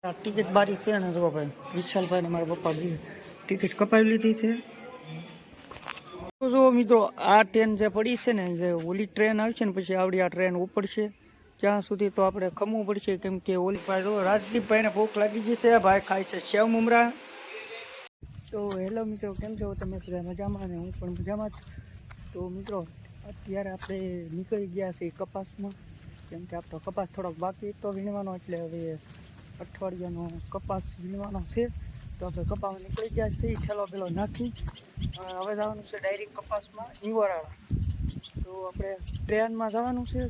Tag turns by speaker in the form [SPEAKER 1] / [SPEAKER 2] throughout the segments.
[SPEAKER 1] આ ટિકિટ બારી છે ને જો ભાઈ વિશાલભાઈ ને મારા પપ્પા બી ટિકિટ કપાવી લીધી છે. તો જો મિત્રો આ ટ્રેન જે પડી છે ને જે ઓલી ટ્રેન આવી છે ને પછી આવડી આ ટ્રેન ઉપડશે ત્યાં સુધી તો આપણે ખમવું પડશે કેમ કે ઓલી ભાઈ જો રાજદીપભાઈને ભૂખ લાગી ગઈ છે. ભાઈ ખાય છે સેવ મમરા. તો હેલો મિત્રો, કેમ છો તમે બધા મજામાં? અને હું પણ મજામાં છું. તો મિત્રો અત્યારે આપણે નીકળી ગયા છીએ કપાસમાં કેમ કે આપણો કપાસ થોડોક બાકી તો વીણવાનો એટલે હવે અઠવાડિયાનો કપાસ વીણવાનો છે. તો આપણે કપાસ નીકળી ગયા છીએ ઠેલો પેલો નાખી હવે જવાનું છે ડાયરેક્ટ કપાસમાં ઈંગોરાળા. તો આપણે ટ્રેનમાં જવાનું છે.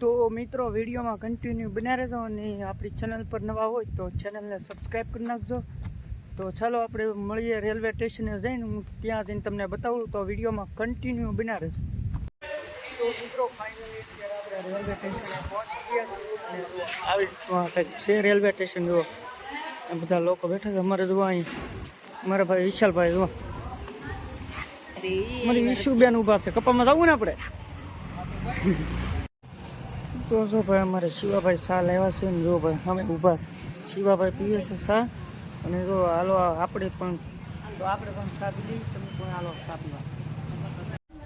[SPEAKER 1] તો મિત્રો વિડીયોમાં કન્ટિન્યુ બન્યા રહેજો અને આપણી ચેનલ પર નવા હોય તો ચેનલને સબસ્ક્રાઈબ કરી નાખજો. તો ચાલો આપણે મળીએ રેલવે સ્ટેશને જઈને, હું ત્યાં જઈને તમને બતાવું. તો વિડીયોમાં કન્ટિન્યુ બન્યા રહેજો. તો મિત્રો ફાઇનલી અત્યારે આપણે રેલવે સ્ટેશને પહોંચી ગયા છીએ અને આવી કંઈક છે રેલવે સ્ટેશન. જુઓ બધા લોકો બેઠા છે. અમારે જોવા અહીં મારા ભાઈ વિશાલભાઈ જુઓ, મારી ઈશુબેન ઊભા છે. કપામાં જવું ને આપણે. તો જો ભાઈ અમારે શિવાભાઈ શાહ લાવ્યા છે ને જો ભાઈ અમે ઊભા છે. શિવાભાઈ પીવે છે શાહ અને જો હાલો આપણે પણ શાહ પી લઈએ. તમે પણ હાલો શાહ પીવા.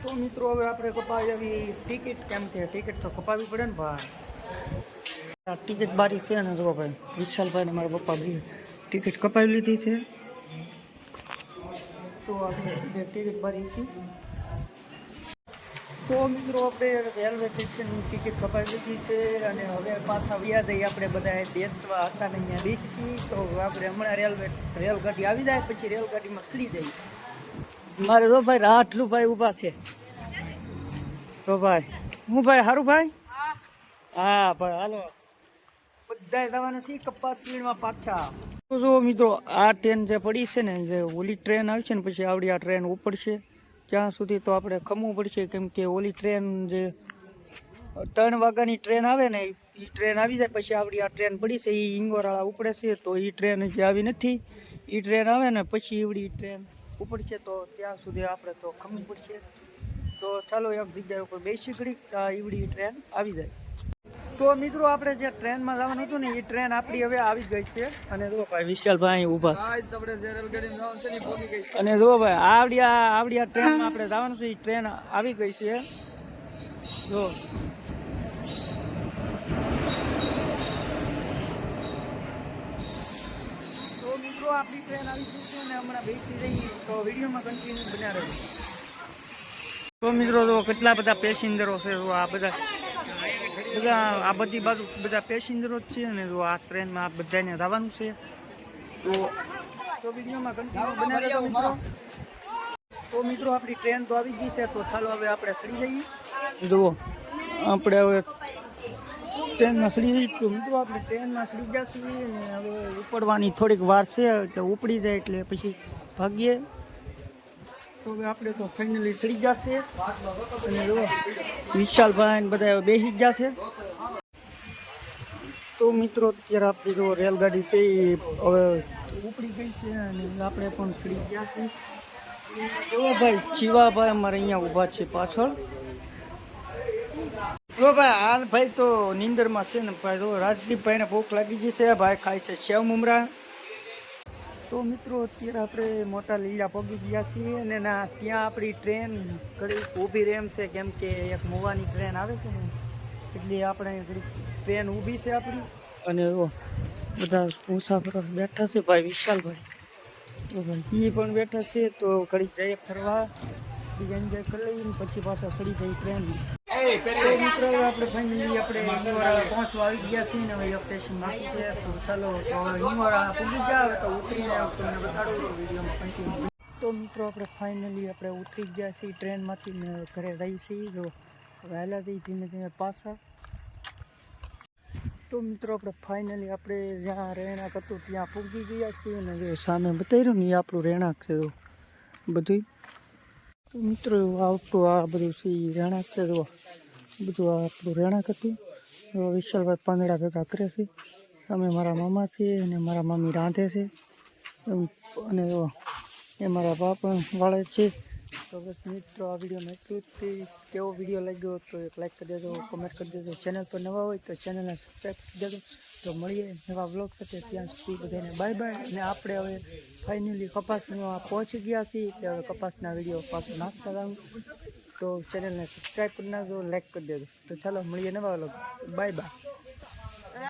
[SPEAKER 1] તો મિત્રો હવે આપણે કપાવી આવી ટિકિટ કેમ કે ટિકિટ તો કપાવવી પડે ને ભાઈ. આ ટિકિટ બારી છે ને જો ભાઈ વિશાલભાઈ ને મારા પપ્પા બી ટિકિટ કપાવી લીધી છે. તો આપણે ટિકિટ બારી હતી. તો મિત્રો આપણે રેલવે સ્ટેશનની ટિકિટ કપાવી લીધી છે અને હવે પાછા વ્યા જઈએ. આપણે બધા બેસવા હતા ને અહીંયા બેસી. તો આપણે હમણાં રેલગાડી આવી જાય પછી રેલગાડીમાં સડી જઈએ. મારે તો ભાઈ રાઠલું ભાઈ ઊભા છે. તો ભાઈ હું ભાઈ સારું ભાઈ. હા ભાઈ હાલો બધા જવાના છીએ કપાસ વીણવા પાછા. તો જો મિત્રો આ ટ્રેન જે પડી છે ને જે ઓલી ટ્રેન આવી છે ને પછી આવડી આ ટ્રેન ઉપડશે ત્યાં સુધી તો આપણે ખમવું પડશે કેમ કે ઓલી ટ્રેન જે 3 વાગ્યાની ટ્રેન આવે ને એ ટ્રેન આવી જાય પછી આવડી આ ટ્રેન પડી છે એ ઈંગોરાળા ઉપડે છે. તો એ ટ્રેન હજી આવી નથી. એ ટ્રેન આવે ને પછી એવડી ટ્રેન ઉપડશે તો ત્યાં સુધી આપણે તો ખમવું પડશે. તો ચાલો એક જગ્યા ઉપર બેસી ઘડી એવડી ટ્રેન આવી જાય. તો મિત્રો આપણે જે ટ્રેનમાં જવાનું હતું ને એ ટ્રેન આપણી હવે આવી ગઈ છે. અને જો ભાઈ વિશાલભાઈ ઊભા અને જો ભાઈ આવડી આ ટ્રેનમાં આપણે જવાનું છે. એ ટ્રેન આવી ગઈ છે. જો તો મિત્રો આપણી ટ્રેન આવી ગઈ છે અને હમણાં બેસી રહી. તો વિડીયોમાં કન્ટિન્યુ બન્યા રહે. તો મિત્રો જો કેટલા બધા પેસેન્જરો છે. આ બધા આ બધી બાજુ બધા પેસેન્જરો જ છે અને જો આ ટ્રેનમાં બધાને જવાનું છે. તો વિડીયોમાં કન્ટિન્યુ બન્યા રહેજો મિત્રો. તો મિત્રો આપણી ટ્રેન તો આવી ગઈ છે. તો ચાલો હવે આપણે ચડી જઈએ. જુઓ આપણે હવે ટ્રેનમાં ચડી જઈએ. તો મિત્રો આપણે ટ્રેનમાં ચડી ગયા છીએ અને હવે ઉપડવાની થોડીક વાર છે. કે ઉપડી જાય એટલે પછી ભાગીએ. તો હવે આપણે તો ફાઇનલી ચડી જશે અને જો વિશાલભાઈ ને બધા બેસી ગયા છે. તો મિત્રો અત્યારે આપણી જો રેલગાડી છે એ હવે ઉપડી ગઈ છે અને આપણે પણ ચડી ગયા છીએ. જો ભાઈ શિવાભાઈ અમારે અહીંયા ઊભા છે પાછળ. જો ભાઈ આ ભાઈ તો નીંદરમાં છે ને ભાઈ જો રાજદીપભાઈને ભૂખ લાગી ગઈ છે. ભાઈ ખાય છે સેવ મમરા. તો મિત્રો અત્યારે આપણે મોટા લીલા પગી ગયા છીએ અને ત્યાં આપણી ટ્રેન ઘડી ઊભી રેમ છે કેમ કે એક મોવાની ટ્રેન આવે છે ને એટલે આપણે ઘડી ટ્રેન ઊભી છે આપણી. અને બધા મુસાફરો બેઠા છે. ભાઈ વિશાલભાઈ તો ભાઈ એ પણ બેઠા છે. તો ઘડી જઈએ ફરવા બીજા એન્જોય કરી લઈએ પછી પાછા ચડી જઈએ ટ્રેનમાં. તો મિત્રો આપણે ફાઇનલી આપણે ઈંગોરાળા પહોંચવા આવી ગયા છીએ ને હવે સ્ટેશન બાકી છે. તો ચાલો તો ઈંગોરાળા પૂરી ગયા. હવે તો ઉતરીને તમને બતાડું વિડીયોમાં કન્ટિન્યુ. તો મિત્રો આપણે ફાઇનલી આપણે ઉતરી ગયા છીએ ટ્રેનમાંથી ને ઘરે જઈએ છીએ. જો હવે હાલ્યા જઈએ ધીમે ધીમે પાછા. તો મિત્રો આપણે ફાઇનલી આપણે જ્યાં રહેણાંક હતું ત્યાં પૂગી ગયા છીએ અને જો સામે બતાવ્યું ને એ આપણું રહેણાંક છે બધું. તો મિત્રો આવતું આ બધું છે એ રહેણાંક છે. જો બધું આ આપણું રહેણાંક હતું. વિશાલભાઈ પાંદડા ભેગા કરે છે. અમે મારા મામા છીએ અને મારા મમ્મી રાંધે છે અને એ મારા બાપ વાળે છે. તો બસ મિત્રો આ વિડીયોમાં એટલું જ. કેવો વિડીયો લાગ્યો તો એક લાઈક કરી દેજો, કોમેન્ટ કરી દેજો. ચેનલ પર નવા હોય તો ચેનલને સબસ્ક્રાઈબ કરી દેજો. તો મળીએ નવા બ્લોગ સાથે, ત્યાં સુધી બધાને બાય બાય. અને આપણે હવે ફાઇનલી કપાસમાં પહોંચી ગયા છીએ, કે હવે કપાસના વિડીયો પાછો નાખતા રહું. તો ચેનલને સબસ્ક્રાઈબ કરી નાખજો, લાઈક કરી દેજો. તો ચાલો મળીએ નવા બ્લોગ. Bye bye.